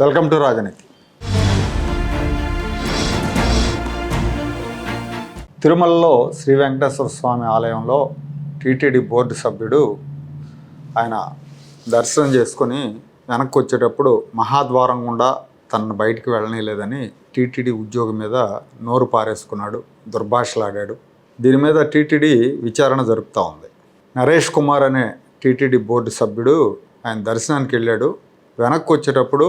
Welcome to రాజనీతి. తిరుమలలో శ్రీ వెంకటేశ్వర స్వామి ఆలయంలో టీటీడీ బోర్డు సభ్యుడు ఆయన దర్శనం చేసుకొని వెనక్కి వచ్చేటప్పుడు మహాద్వారం గుండా తనను బయటికి వెళ్ళనీయలేదని టీటీడీ ఉద్యోగి మీద నోరు పారేసుకున్నాడు, దుర్భాషలాడాడు. దీని మీద టీటీడీ విచారణ జరుపుతూ ఉంది. నరేష్ కుమార్ అనే టీటీడీ బోర్డు సభ్యుడు ఆయన దర్శనానికి వెళ్ళాడు. వెనక్కి వచ్చేటప్పుడు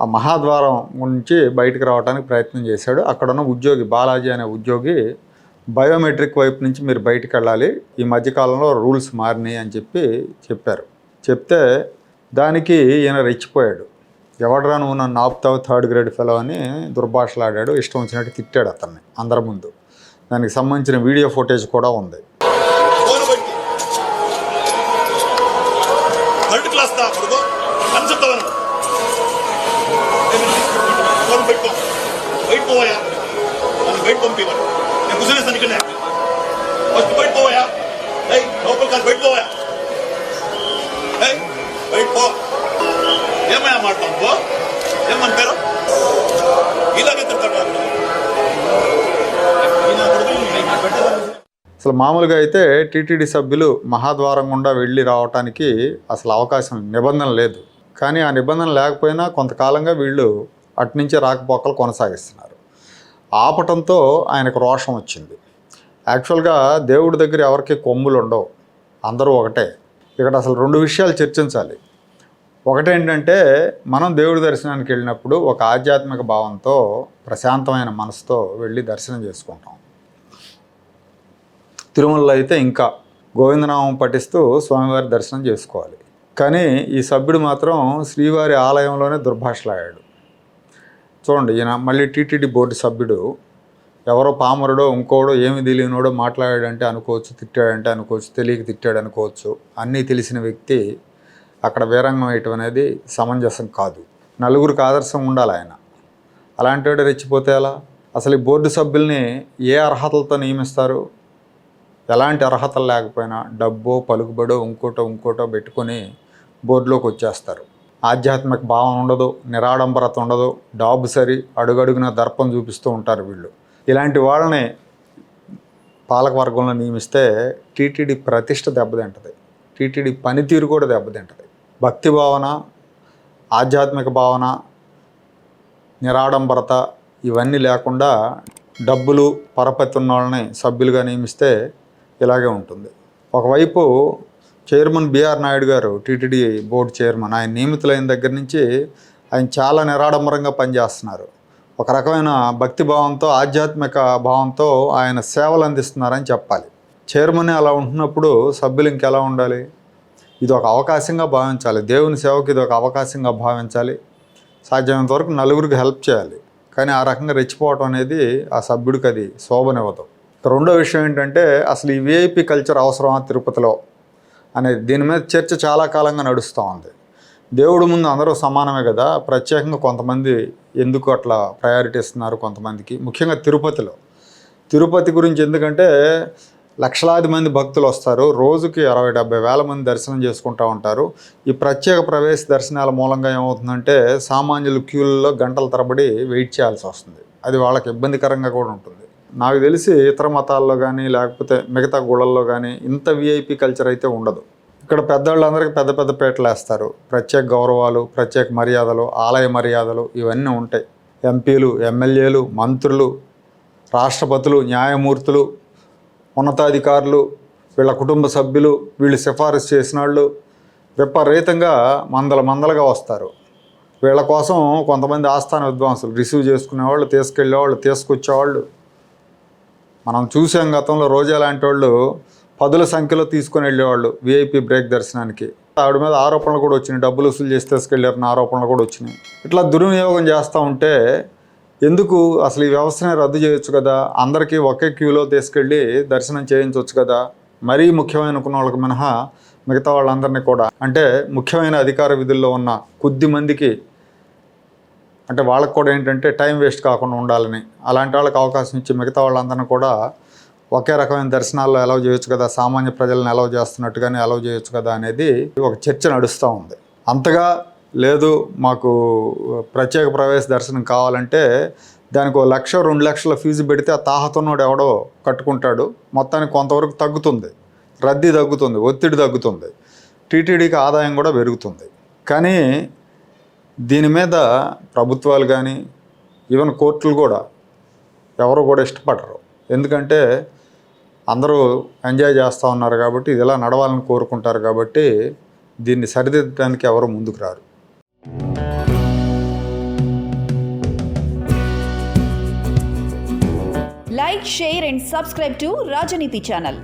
ఆ మహాద్వారం నుంచి బయటకు రావడానికి ప్రయత్నం చేశాడు. అక్కడున్న ఉద్యోగి బాలాజీ అనే ఉద్యోగి బయోమెట్రిక్ వైపు నుంచి మీరు బయటికి వెళ్ళాలి, ఈ మధ్యకాలంలో రూల్స్ మారినాయి అని చెప్పారు. చెప్తే దానికి ఈయన రెచ్చిపోయాడు. ఎవడరా నువ్వు నన్ను ఆపుతావు, థర్డ్ గ్రేడ్ ఫెలో అని దుర్భాషలాడాడు. ఇష్టం వచ్చినట్టు తిట్టాడు అతన్ని అందరి ముందు. దానికి సంబంధించిన వీడియో ఫుటేజ్ కూడా ఉంది. అసలు మామూలుగా అయితే టీటీడీ సభ్యులు మహాద్వారం గుండా వెళ్ళి రావడానికి అసలు అవకాశం నిబంధన లేదు. కానీ ఆ నిబంధన లేకపోయినా కొంతకాలంగా వీళ్ళు అటునుంచే రాకపోకలు కొనసాగిస్తున్నారు. ఆపటంతో ఆయనకు రోషం వచ్చింది. యాక్చువల్గా దేవుడి దగ్గర ఎవరికి కొమ్ములు ఉండవు, అందరూ ఒకటే. ఇక్కడ అసలు రెండు విషయాలు చర్చించాలి. ఒకటేంటంటే, మనం దేవుడి దర్శనానికి వెళ్ళినప్పుడు ఒక ఆధ్యాత్మిక భావంతో ప్రశాంతమైన మనసుతో వెళ్ళి దర్శనం చేసుకుంటాం. తిరుమలలో అయితే ఇంకా గోవిందనామం పఠిస్తూ స్వామివారి దర్శనం చేసుకోవాలి. కానీ ఈ సభ్యుడు మాత్రం శ్రీవారి ఆలయంలోనే దుర్భాషలాడాడు. చూడండి, ఈయన మళ్ళీ టీటీడీ బోర్డు సభ్యుడు ఎవరో పామరుడో ఇంకోడో ఏమి తెలియనోడో మాట్లాడాడంటే అనుకోవచ్చు, తిట్టాడంటే అనుకోవచ్చు, తెలియక తిట్టాడు అనుకోవచ్చు. అన్నీ తెలిసిన వ్యక్తి అక్కడ వీరంగం వేయటం అనేది సమంజసం కాదు. నలుగురికి ఆదర్శం ఉండాలి ఆయన. అలాంటి వాడు రెచ్చిపోతే ఎలా? అసలు ఈ బోర్డు సభ్యుల్ని ఏ అర్హతలతో నియమిస్తారు? ఎలాంటి అర్హతలు లేకపోయినా డబ్బో పలుకుబడో ఇంకోటో పెట్టుకొని బోర్డులోకి వచ్చేస్తారు. ఆధ్యాత్మిక భావం ఉండదు, నిరాడంబరత ఉండదు, డాబు సరి, అడుగడుగున దర్పం చూపిస్తూ ఉంటారు వీళ్ళు. ఇలాంటి వాళ్ళని పాలకవర్గంలో నియమిస్తే టీటీడీ ప్రతిష్ట దెబ్బతింటుంది, టీటీడీ పనితీరు కూడా దెబ్బతింటుంది. భక్తి భావన, ఆధ్యాత్మిక భావన, నిరాడంబరత ఇవన్నీ లేకుండా డబ్బులు పరపతి ఉన్న వాళ్ళని సభ్యులుగా నియమిస్తే ఇలాగే ఉంటుంది. ఒకవైపు చైర్మన్ బిఆర్ నాయుడు గారు, టీటీడీ బోర్డు చైర్మన్, ఆయన నియమితులైన దగ్గర నుంచి ఆయన చాలా నిరాడంబరంగా పనిచేస్తున్నారు. ఒక రకమైన భక్తి భావంతో, ఆధ్యాత్మిక భావంతో ఆయన సేవలు అందిస్తున్నారని చెప్పాలి. చైర్మన్ అలా ఉంటున్నప్పుడు సభ్యులు ఇంకెలా ఉండాలి? ఇది ఒక అవకాశంగా భావించాలి. దేవుని సేవకి ఇది ఒక అవకాశంగా భావించాలి. సాధ్యమైనంత వరకు నలుగురికి హెల్ప్ చేయాలి. కానీ ఆ రకంగా రెచ్చిపోవటం అనేది ఆ సభ్యుడికి అది శోభనివ్వదు. రెండో విషయం ఏంటంటే, అసలు ఈ విఐపి కల్చర్ అవసరమా తిరుపతిలో అనేది దీని మీద చర్చ చాలా కాలంగా నడుస్తూ ఉంది. దేవుడి ముందు అందరూ సమానమే కదా, ప్రత్యేకంగా కొంతమంది ఎందుకు అట్లా ప్రయారిటీ ఇస్తున్నారు కొంతమందికి, ముఖ్యంగా తిరుపతి గురించి. ఎందుకంటే లక్షలాది మంది భక్తులు వస్తారు, రోజుకి 60-70 వేల మంది దర్శనం చేసుకుంటూ ఉంటారు. ఈ ప్రత్యేక ప్రవేశ దర్శనాల మూలంగా ఏమవుతుందంటే సామాన్యులు క్యూలలో గంటల తరబడి వెయిట్ చేయాల్సి వస్తుంది. అది వాళ్ళకి ఇబ్బందికరంగా కూడా ఉంటుంది. నాకు తెలిసి ఇతర మతాల్లో కానీ లేకపోతే మిగతా గుళ్ళల్లో కానీ ఇంత విఐపి కల్చర్ అయితే ఉండదు. ఇక్కడ పెద్దవాళ్ళందరికీ పెద్ద పెద్ద పీటలు వేస్తారు, ప్రత్యేక గౌరవాలు, ప్రత్యేక మర్యాదలు, ఆలయ మర్యాదలు ఇవన్నీ ఉంటాయి. ఎంపీలు, ఎమ్మెల్యేలు, మంత్రులు, రాష్ట్రపతులు, న్యాయమూర్తులు, ఉన్నతాధికారులు, వీళ్ళ కుటుంబ సభ్యులు, వీళ్ళు సిఫారసు చేసిన వాళ్ళు విపరీతంగా మందలుగా వస్తారు. వీళ్ళ కోసం కొంతమంది ఆస్థాన విద్వాంసులు రిసీవ్ చేసుకునేవాళ్ళు, తీసుకెళ్ళేవాళ్ళు, తీసుకొచ్చేవాళ్ళు మనం చూసాం. గతంలో రోజా లాంటి వాళ్ళు 10ల సంఖ్యలో తీసుకొని వెళ్ళేవాళ్ళు విఐపి బ్రేక్ దర్శనానికి. ఆవిడ మీద ఆరోపణలు కూడా వచ్చినాయి, డబ్బులు వసూలు చేసి తీసుకెళ్ళారన్న ఆరోపణలు కూడా వచ్చినాయి. ఇట్లా దుర్వినియోగం చేస్తూ ఉంటే ఎందుకు అసలు ఈ వ్యవస్థనే రద్దు చేయొచ్చు కదా, అందరికీ ఒకే క్యూలో తీసుకెళ్ళి దర్శనం చేయించవచ్చు కదా. మరీ ముఖ్యమైన వాళ్ళకి మినహా మిగతా వాళ్ళందరినీ కూడా, అంటే ముఖ్యమైన అధికార విధుల్లో ఉన్న కొద్ది మందికి, అంటే వాళ్ళకు కూడా ఏంటంటే టైం వేస్ట్ కాకుండా ఉండాలని అలాంటి వాళ్ళకి అవకాశం ఇచ్చి మిగతా వాళ్ళందరినీ కూడా ఒకే రకమైన దర్శనాల్లో అలౌ చేయొచ్చు కదా, సామాన్య ప్రజలను అలౌ చేస్తున్నట్టుగానే అలౌ చేయొచ్చు కదా అనేది ఒక చర్చ నడుస్తూ ఉంది. అంతగా లేదు మాకు ప్రత్యేక ప్రవేశ దర్శనం కావాలంటే దానికి 1 లక్ష 2 లక్షల ఫీజు పెడితే ఆ తాహతున్నోడు ఎవడో కట్టుకుంటాడు. మొత్తానికి కొంతవరకు తగ్గుతుంది, రద్దీ తగ్గుతుంది, ఒత్తిడి తగ్గుతుంది, టీటీడీకి ఆదాయం కూడా పెరుగుతుంది. కానీ దీని మీద ప్రభుత్వాలు కానీ ఈవెన్ కోర్టులు కూడా ఎవరు కూడా ఇష్టపడరు. ఎందుకంటే అందరూ ఎంజాయ్ చేస్తూ ఉన్నారు కాబట్టి, ఇది ఇలా నడవాలని కోరుకుంటారు కాబట్టి దీన్ని సరిదిద్దడానికి ఎవరు ముందుకు రారు. Like, share and subscribe to Rajaniti channel.